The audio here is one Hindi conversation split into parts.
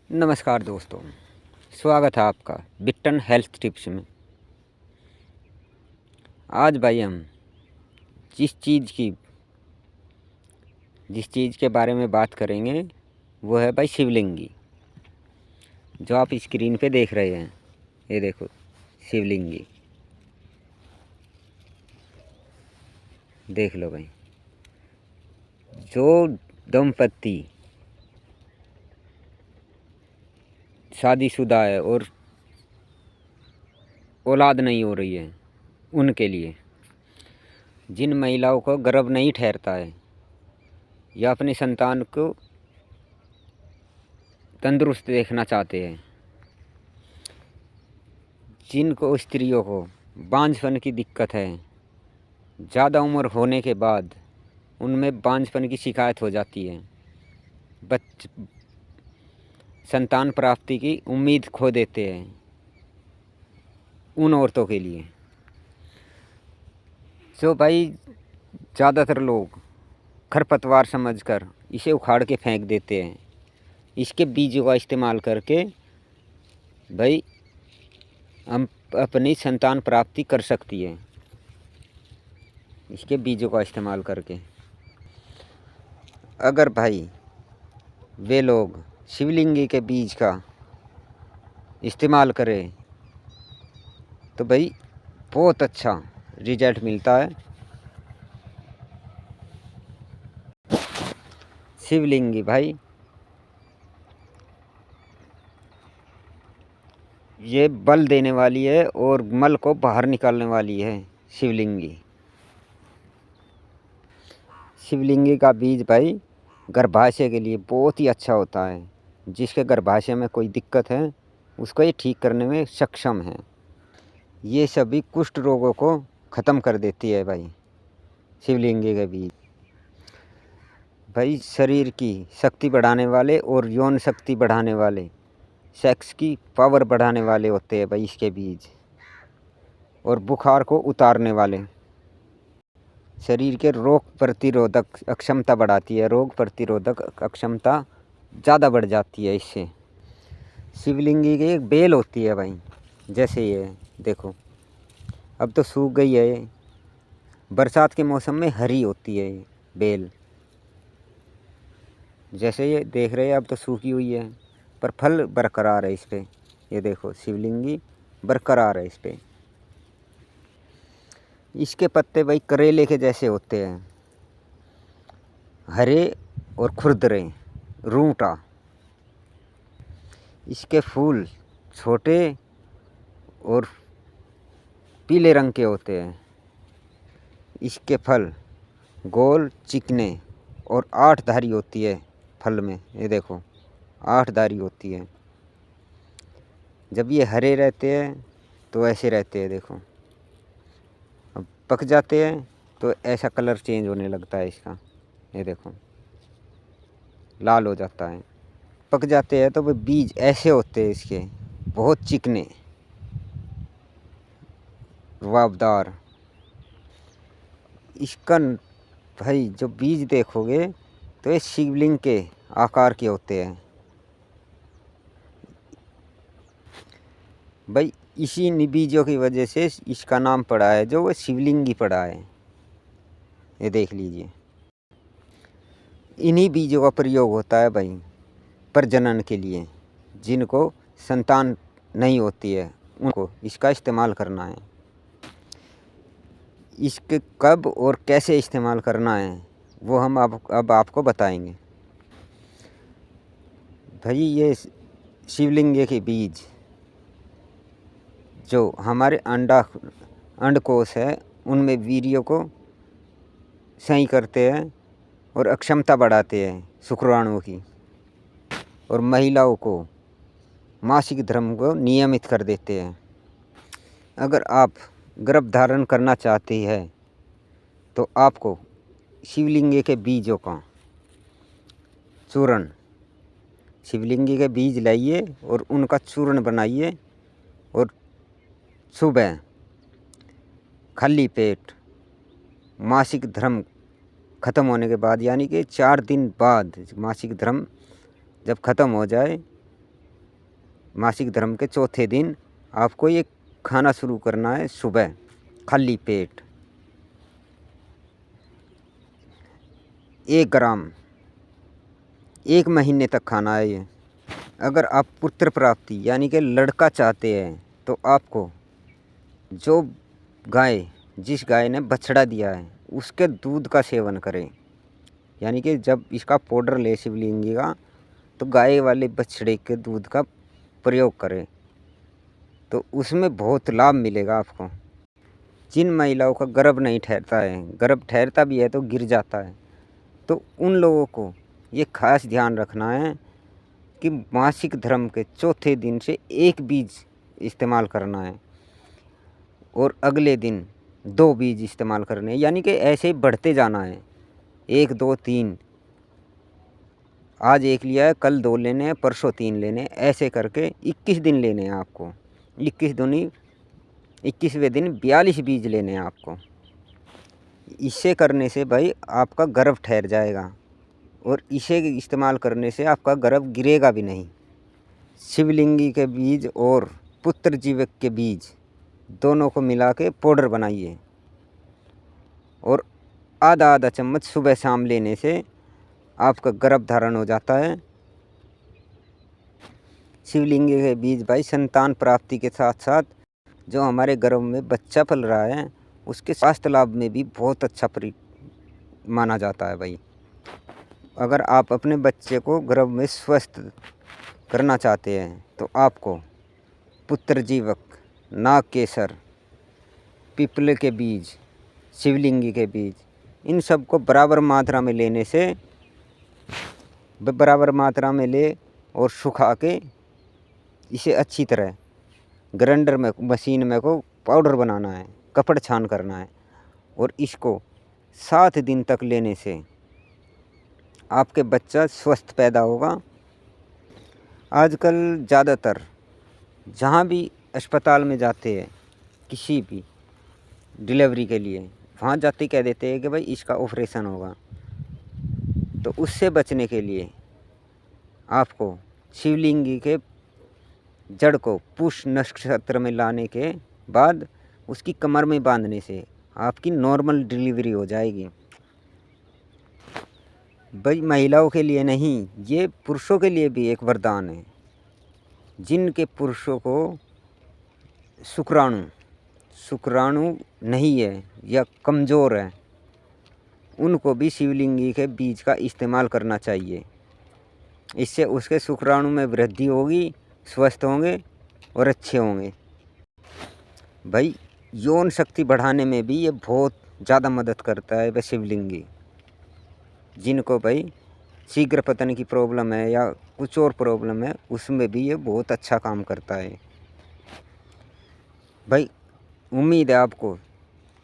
नमस्कार दोस्तों, स्वागत है आपका बिट्टन हेल्थ टिप्स में। आज भाई हम जिस चीज़ के बारे में बात करेंगे वो है भाई शिवलिंगी। जो आप स्क्रीन पे देख रहे हैं, ये देखो शिवलिंगी, देख लो भाई। जो दंपति शादीशुदा है और औलाद नहीं हो रही है, उनके लिए, जिन महिलाओं को गर्भ नहीं ठहरता है या अपनी संतान को तंदुरुस्त देखना चाहते हैं, जिनको स्त्रियों को बांझपन की दिक्कत है, ज़्यादा उम्र होने के बाद उनमें बांझपन की शिकायत हो जाती है, संतान प्राप्ति की उम्मीद खो देते हैं, उन औरतों के लिए जो भाई ज़्यादातर लोग खरपतवार समझकर इसे उखाड़ के फेंक देते हैं, इसके बीजों का इस्तेमाल करके भाई हम अपनी संतान प्राप्ति कर सकती है। इसके बीजों का इस्तेमाल करके अगर भाई वे लोग शिवलिंगी के बीज का इस्तेमाल करें तो भाई बहुत अच्छा रिजल्ट मिलता है। शिवलिंगी भाई ये बल देने वाली है और मल को बाहर निकालने वाली है। शिवलिंगी का बीज भाई गर्भाशय के लिए बहुत ही अच्छा होता है। जिसके गर्भाशय में कोई दिक्कत है उसको ये ठीक करने में सक्षम है। ये सभी कुष्ठ रोगों को ख़त्म कर देती है भाई शिवलिंगी के बीज। भाई शरीर की शक्ति बढ़ाने वाले और यौन शक्ति बढ़ाने वाले, सेक्स की पावर बढ़ाने वाले होते हैं भाई इसके बीज, और बुखार को उतारने वाले, शरीर के रोग प्रतिरोधक अक्षमता बढ़ाती है। रोग प्रतिरोधक अक्षमता ज़्यादा बढ़ जाती है इससे। शिवलिंगी की एक बेल होती है भाई, जैसे ये देखो, अब तो सूख गई है ये, बरसात के मौसम में हरी होती है ये बेल। जैसे ये देख रहे हैं, अब तो सूखी हुई है पर फल बरकरार है इस पर। ये देखो शिवलिंगी बरकरार है इस पर। इसके पत्ते भाई करेले के जैसे होते हैं, हरे और खुरदरे, रूंटा। इसके फूल छोटे और पीले रंग के होते हैं। इसके फल गोल, चिकने और 8 धारी होती है फल में। ये देखो 8 धारी होती है। जब ये हरे रहते हैं तो ऐसे रहते हैं, देखो। अब पक जाते हैं तो ऐसा कलर चेंज होने लगता है इसका। ये देखो लाल हो जाता है। पक जाते हैं तो वो बीज ऐसे होते हैं इसके, बहुत चिकने, रुआबदार। इसका भाई जो बीज देखोगे तो ये शिवलिंग के आकार के होते हैं भाई। इसी बीजों की वजह से इसका नाम पड़ा है, जो वो शिवलिंगी पड़ा है। ये देख लीजिए, इन्हीं बीजों का प्रयोग होता है भाई प्रजनन के लिए। जिनको संतान नहीं होती है उनको इसका इस्तेमाल करना है। इसके कब और कैसे इस्तेमाल करना है वो हम अब आपको बताएंगे भाई। ये शिवलिंग के बीज जो हमारे अंडकोश है उनमें वीर्य को सही करते हैं और अक्षमता बढ़ाते हैं शुक्राणुओं की, और महिलाओं को मासिक धर्म को नियमित कर देते हैं। अगर आप गर्भ धारण करना चाहती है तो आपको शिवलिंगी के बीजों का चूर्ण, शिवलिंगी के बीज लाइए और उनका चूर्ण बनाइए, और सुबह खाली पेट मासिक धर्म ख़त्म होने के बाद, यानी कि 4 दिन बाद मासिक धर्म जब ख़त्म हो जाए मासिक धर्म के चौथे दिन आपको ये खाना शुरू करना है सुबह खाली पेट 1 ग्राम 1 महीने तक खाना है ये। अगर आप पुत्र प्राप्ति यानी कि लड़का चाहते हैं तो आपको जो गाय जिस गाय ने बछड़ा दिया है उसके दूध का सेवन करें। यानी कि जब इसका पाउडर ले शिवलिंगी का तो गाय वाले बछड़े के दूध का प्रयोग करें तो उसमें बहुत लाभ मिलेगा आपको। जिन महिलाओं का गर्भ नहीं ठहरता है, गर्भ ठहरता भी है तो गिर जाता है, तो उन लोगों को ये खास ध्यान रखना है कि मासिक धर्म के चौथे दिन से 1 बीज इस्तेमाल करना है और अगले दिन 2 बीज इस्तेमाल करने हैं। यानी कि ऐसे ही बढ़ते जाना है 1 2 3, आज 1 लिया है, कल 2 लेने हैं, परसों 3 लेने हैं, ऐसे करके 21 दिन लेने हैं आपको। 21 दूनी 21वें दिन 42 बीज लेने हैं आपको। इसे करने से भाई आपका गर्भ ठहर जाएगा और इसे इस्तेमाल करने से आपका गर्भ गिरेगा भी नहीं। शिवलिंगी के बीज और पुत्र जीवक के बीज दोनों को मिला के पाउडर बनाइए और आधा आधा चम्मच सुबह शाम लेने से आपका गर्भ धारण हो जाता है। शिवलिंगी के बीज भाई संतान प्राप्ति के साथ साथ जो हमारे गर्भ में बच्चा पल रहा है उसके स्वास्थ्य लाभ में भी बहुत अच्छा माना जाता है भाई। अगर आप अपने बच्चे को गर्भ में स्वस्थ करना चाहते हैं तो आपको पुत्र जीवक, नाग केसर, पीपल के बीज, शिवलिंगी के बीज, इन सब को बराबर मात्रा में लेने से बराबर मात्रा में ले और सुखा के इसे अच्छी तरह ग्राइंडर में मशीन में को पाउडर बनाना है, कपड़ छान करना है और इसको 7 दिन तक लेने से आपके बच्चा स्वस्थ पैदा होगा। आजकल ज़्यादातर जहाँ भी अस्पताल में जाते हैं किसी भी डिलीवरी के लिए, वहाँ जाते कह देते हैं कि भाई इसका ऑपरेशन होगा। तो उससे बचने के लिए आपको शिवलिंगी के जड़ को पुष नक्षत्र में लाने के बाद उसकी कमर में बांधने से आपकी नॉर्मल डिलीवरी हो जाएगी। भाई महिलाओं के लिए नहीं, ये पुरुषों के लिए भी एक वरदान है। जिनके पुरुषों को शुक्राणु नहीं है या कमज़ोर है, उनको भी शिवलिंगी के बीज का इस्तेमाल करना चाहिए। इससे उसके शुक्राणु में वृद्धि होगी, स्वस्थ होंगे और अच्छे होंगे। भाई यौन शक्ति बढ़ाने में भी ये बहुत ज़्यादा मदद करता है। वह शिवलिंगी जिनको भाई शीघ्र पतन की प्रॉब्लम है या कुछ और प्रॉब्लम है, उसमें भी ये बहुत अच्छा काम करता है। भाई उम्मीद है आपको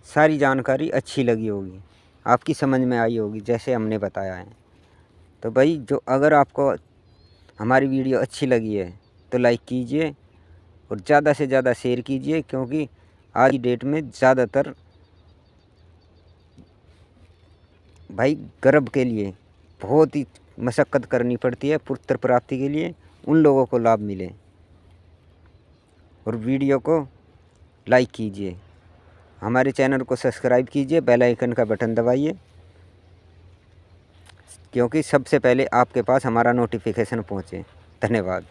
सारी जानकारी अच्छी लगी होगी, आपकी समझ में आई होगी जैसे हमने बताया है। तो भाई जो अगर आपको हमारी वीडियो अच्छी लगी है तो लाइक कीजिए और ज़्यादा से ज़्यादा शेयर कीजिए, क्योंकि आज की डेट में ज़्यादातर भाई गर्भ के लिए बहुत ही मशक्क़त करनी पड़ती है पुत्र प्राप्ति के लिए, उन लोगों को लाभ मिले। और वीडियो को लाइक कीजिए, हमारे चैनल को सब्सक्राइब कीजिए, बेल आइकन का बटन दबाइए, क्योंकि सबसे पहले आपके पास हमारा नोटिफिकेशन पहुँचे। धन्यवाद।